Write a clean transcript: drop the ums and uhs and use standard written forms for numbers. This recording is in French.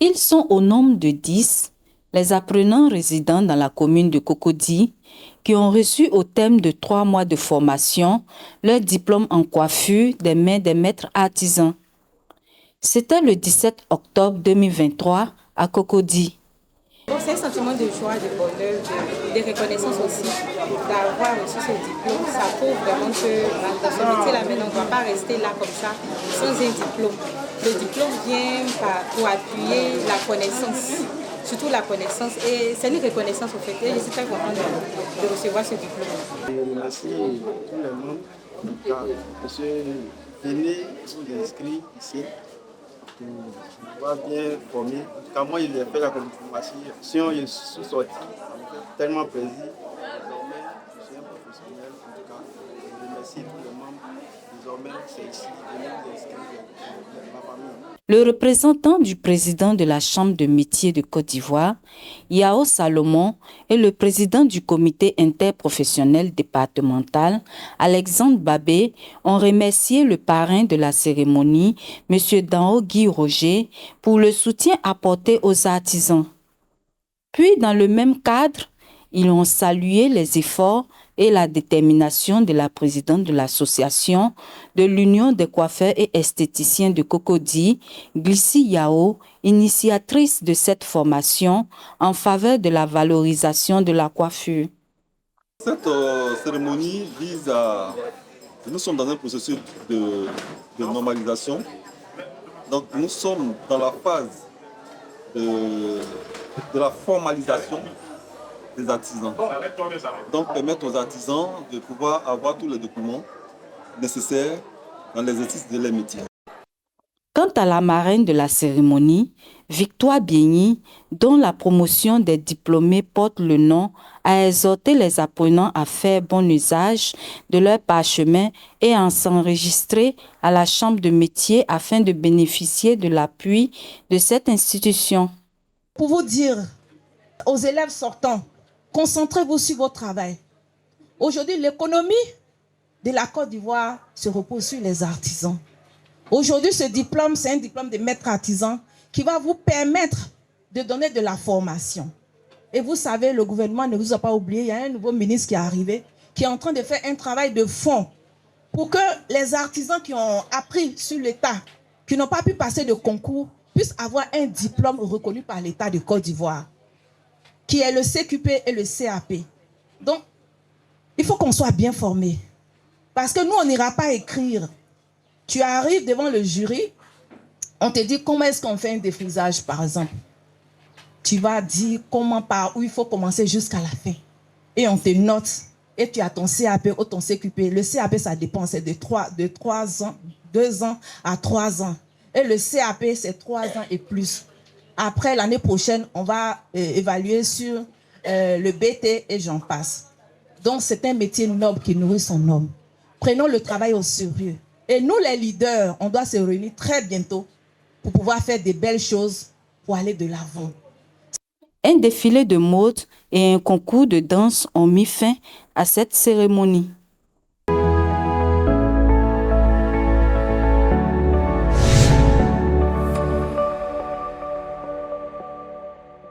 Ils sont au nombre de 10, les apprenants résidant dans la commune de Cocody, qui ont reçu au terme de 3 mois de formation leur diplôme en coiffure des mains des maîtres artisans. C'était le 17 octobre 2023 à Cocody. C'est un sentiment de joie, de bonheur, de reconnaissance aussi, d'avoir reçu ce diplôme. Ça prouve vraiment que dans ce métier-là, maintenant, on ne doit pas rester là comme ça, sans un diplôme. Le diplôme vient pour appuyer la connaissance, surtout la connaissance. Et c'est une reconnaissance, au fait. Et je suis très contente de recevoir ce diplôme. Merci tous les membres. Je suis venu vous inscrire ici pour pouvoir bien former. En tout cas, moi, il a fait la formation. Si on est sorti, ça me fait tellement plaisir. Désormais, je suis un professionnel. En tout cas, je remercie tous les membres. Désormais, c'est ici de nous inscrire ma famille. Le représentant du président de la Chambre de métiers de Côte d'Ivoire, Yao Salomon, et le président du comité interprofessionnel départemental, Alexandre Babé, ont remercié le parrain de la cérémonie, M. Danho Guy Roger, pour le soutien apporté aux artisans. Puis, dans le même cadre, ils ont salué les efforts et la détermination de la présidente de l'association de l'Union des coiffeurs et esthéticiens de Cocody, Glissi Yao, initiatrice de cette formation en faveur de la valorisation de la coiffure. Cette cérémonie vise à... Nous sommes dans un processus de normalisation. Donc nous sommes dans la phase de la formalisation des artisans. Donc permettre aux artisans de pouvoir avoir tous les documents nécessaires dans l'exercice de leur métier. Quant à la marraine de la cérémonie, Victoire Bienny, dont la promotion des diplômés porte le nom, a exhorté les apprenants à faire bon usage de leur parchemin et à s'enregistrer à la chambre de métier afin de bénéficier de l'appui de cette institution. Pour vous dire aux élèves sortants, concentrez-vous sur votre travail. Aujourd'hui, l'économie de la Côte d'Ivoire se repose sur les artisans. Aujourd'hui, ce diplôme, c'est un diplôme de maître artisan qui va vous permettre de donner de la formation. Et vous savez, le gouvernement ne vous a pas oublié, il y a un nouveau ministre qui est arrivé, qui est en train de faire un travail de fond pour que les artisans qui ont appris sur l'État, qui n'ont pas pu passer de concours, puissent avoir un diplôme reconnu par l'État de Côte d'Ivoire, qui est le CQP et le CAP. Donc, il faut qu'on soit bien formé. Parce que nous, on n'ira pas écrire. Tu arrives devant le jury, on te dit comment est-ce qu'on fait un défrisage, par exemple. Tu vas dire comment, par où il faut commencer jusqu'à la fin. Et on te note. Et tu as ton CAP ou ton CQP. Le CAP, ça dépend, c'est de 3 ans, 2 ans à 3 ans. Et le CAP, c'est 3 ans et plus. Après, l'année prochaine, on va évaluer sur le BT et j'en passe. Donc, c'est un métier noble qui nourrit son homme. Prenons le travail au sérieux. Et nous, les leaders, on doit se réunir très bientôt pour pouvoir faire des belles choses pour aller de l'avant. Un défilé de mode et un concours de danse ont mis fin à cette cérémonie.